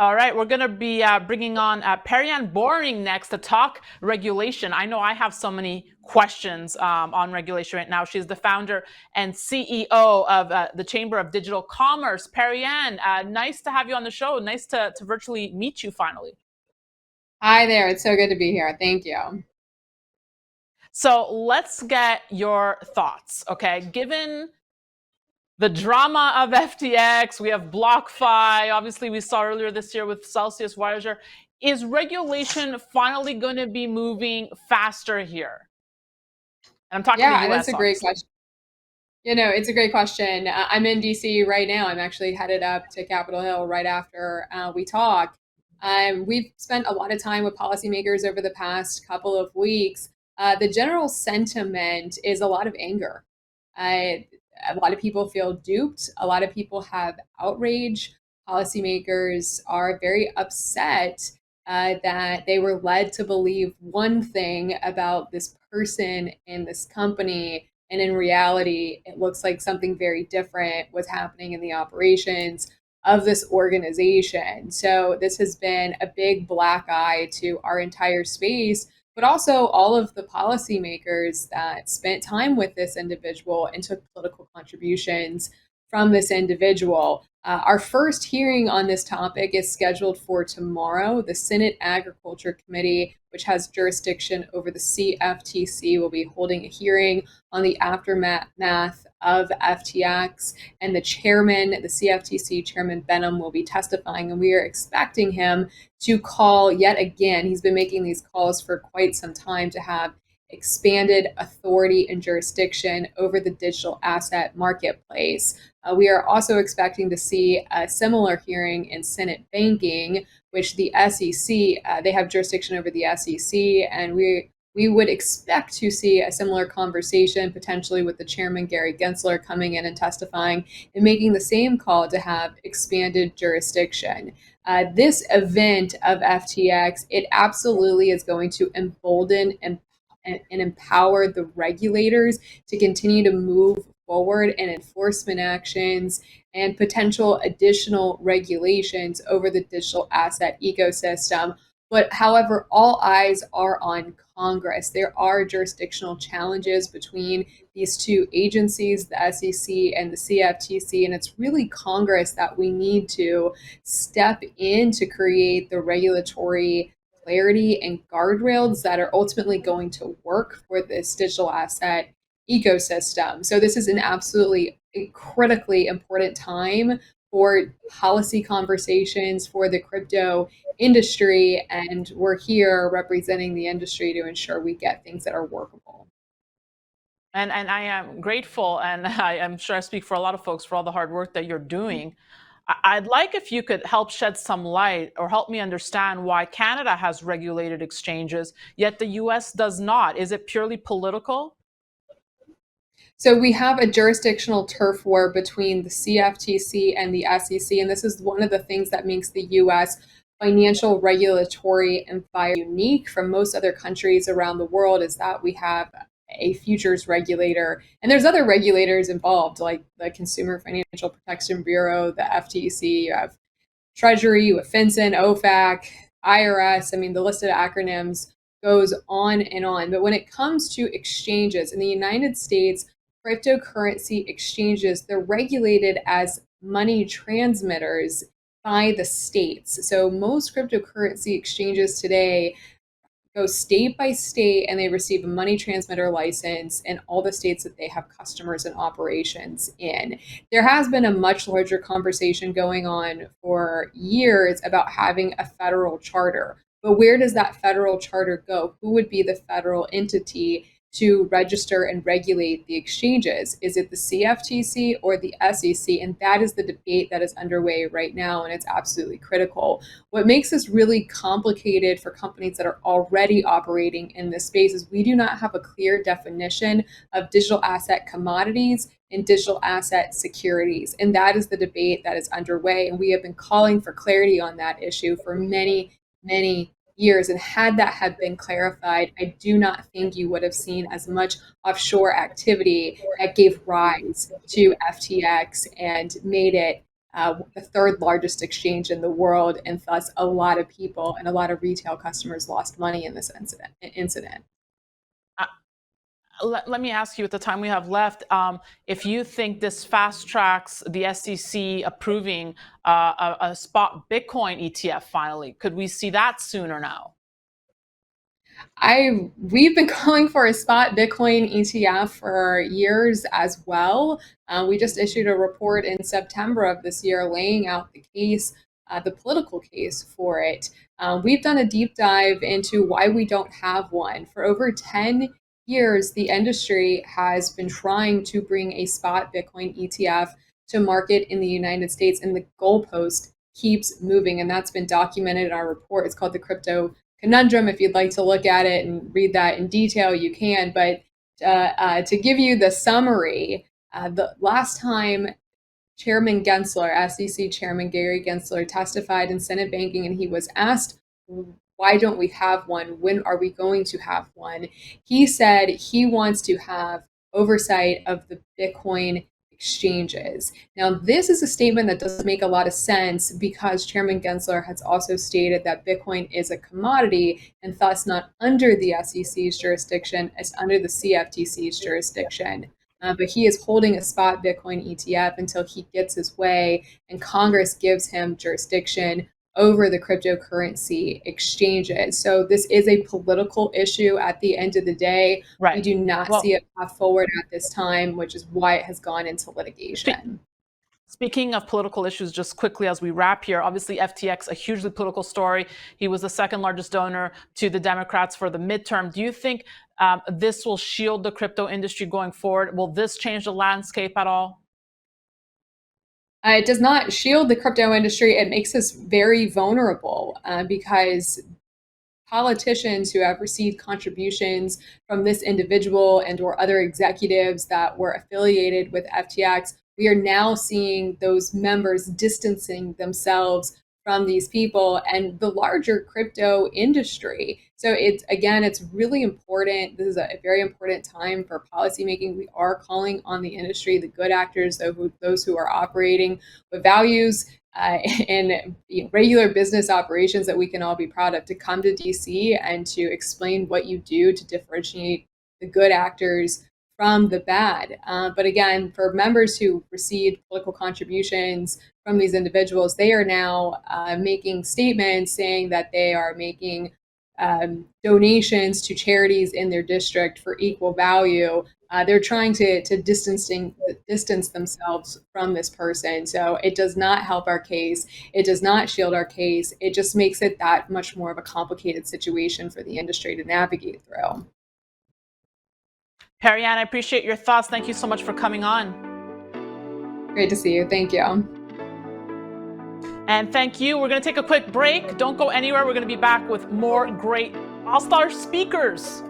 All right, we're going to be bringing on Perianne Boring next to talk regulation. I know I have so many questions on regulation right now. She's the founder and CEO of the Chamber of Digital Commerce. Perianne, nice to have you on the show. Nice to virtually meet you finally. Hi there. It's so good to be here. Thank you. So let's get your thoughts, okay? Given the drama of FTX, we have BlockFi. Obviously, we saw earlier this year with Celsius Voyager. Is regulation finally going to be moving faster here? And I'm talking the Yeah, that's US, a great obviously. question. It's a great question. I'm in DC right now. I'm actually headed up to Capitol Hill right after we talk. We've spent a lot of time with policymakers over the past couple of weeks. The general sentiment is a lot of anger. Uh, a lot of people feel duped. A lot of people have outrage. Policymakers are very upset that they were led to believe one thing about this person and this company, and in reality, it looks like something very different was happening in the operations of this organization. So this has been a big black eye to our entire space, but also all of the policymakers that spent time with this individual and took political contributions from this individual. Our first hearing on this topic is scheduled for tomorrow. The Senate Agriculture Committee, which has jurisdiction over the CFTC, will be holding a hearing on the aftermath of FTX. And the chairman, the CFTC chairman Behman, will be testifying. And we are expecting him to call yet again. He's been making these calls for quite some time to have expanded authority and jurisdiction over the digital asset marketplace. We are also expecting to see a similar hearing in Senate banking, which the SEC, they have jurisdiction over the SEC, and we would expect to see a similar conversation potentially with the chairman, Gary Gensler, coming in and testifying and making the same call to have expanded jurisdiction. This event of FTX, it absolutely is going to embolden and empower the regulators to continue to move forward in enforcement actions and potential additional regulations over the digital asset ecosystem. But however, all eyes are on Congress. There are jurisdictional challenges between these two agencies, the SEC and the CFTC, and it's really Congress that we need to step in to create the regulatory clarity and guardrails that are ultimately going to work for this digital asset ecosystem. So this is an absolutely critically important time for policy conversations for the crypto industry, and we're here representing the industry to ensure we get things that are workable. And I am grateful, and I am sure I speak for a lot of folks for all the hard work that you're doing. I'd like if you could help shed some light or help me understand why Canada has regulated exchanges, yet the US does not. Is it purely political? So we have a jurisdictional turf war between the CFTC and the SEC, and this is one of the things that makes the US financial regulatory environment unique from most other countries around the world, is that we have a futures regulator, and there's other regulators involved, like the Consumer Financial Protection Bureau, the FTC, you have Treasury, you have FinCEN, OFAC, IRS. I mean, the list of acronyms goes on and on. But when it comes to exchanges in the United States, cryptocurrency exchanges, they're regulated as money transmitters by the states. So most cryptocurrency exchanges today go state by state, and they receive a money transmitter license in all the states that they have customers and operations in. There has been a much larger conversation going on for years about having a federal charter. But where does that federal charter go? Who would be the federal entity to register and regulate the exchanges? Is it the CFTC or the SEC? And that is the debate that is underway right now, and it's absolutely critical. What makes this really complicated for companies that are already operating in this space is we do not have a clear definition of digital asset commodities and digital asset securities. And that is the debate that is underway. And we have been calling for clarity on that issue for many, many years. And had that have been clarified, I do not think you would have seen as much offshore activity that gave rise to FTX and made it the third largest exchange in the world, and thus a lot of people and a lot of retail customers lost money in this incident. Let me ask you, at the time we have left, if you think this fast tracks the SEC approving a spot Bitcoin ETF finally. Could we see that soon or no? We've been calling for a spot Bitcoin ETF for years as well. We just issued a report in September of this year laying out the case, the political case for it. We've done a deep dive into why we don't have one. For over 10 years, the industry has been trying to bring a spot Bitcoin ETF to market in the United States, and the goalpost keeps moving, and that's been documented in our report. It's called the Crypto Conundrum. If you'd like to look at it and read that in detail, you can. But to give you the summary, the last time Chairman Gensler, SEC Chairman Gary Gensler, testified in Senate banking, and he was asked, why don't we have one? When are we going to have one? He said he wants to have oversight of the Bitcoin exchanges. Now, this is a statement that doesn't make a lot of sense because Chairman Gensler has also stated that Bitcoin is a commodity and thus not under the SEC's jurisdiction, it's under the CFTC's jurisdiction. But he is holding a spot Bitcoin ETF until he gets his way and Congress gives him jurisdiction over the cryptocurrency exchanges. So this is a political issue at the end of the day. Right. We do not see a path forward at this time, which is why it has gone into litigation. Speaking of political issues, just quickly as we wrap here, obviously FTX, a hugely political story. He was the second largest donor to the Democrats for the midterm. Do you think this will shield the crypto industry going forward? Will this change the landscape at all? It does not shield the crypto industry. It makes us very vulnerable because politicians who have received contributions from this individual and or other executives that were affiliated with FTX, we are now seeing those members distancing themselves from these people and the larger crypto industry. So it's really important. This is a very important time for policymaking. We are calling on the industry, the good actors, those who are operating with values and regular business operations that we can all be proud of, to come to DC and to explain what you do to differentiate the good actors from the bad. But again, for members who received political contributions from these individuals, they are now making statements saying that they are making donations to charities in their district for equal value. They're trying to distance themselves from this person. So it does not help our case. It does not shield our case. It just makes it that much more of a complicated situation for the industry to navigate through. Perianne, I appreciate your thoughts. Thank you so much for coming on. Great to see you. Thank you. And thank you. We're going to take a quick break. Don't go anywhere. We're going to be back with more great all-star speakers.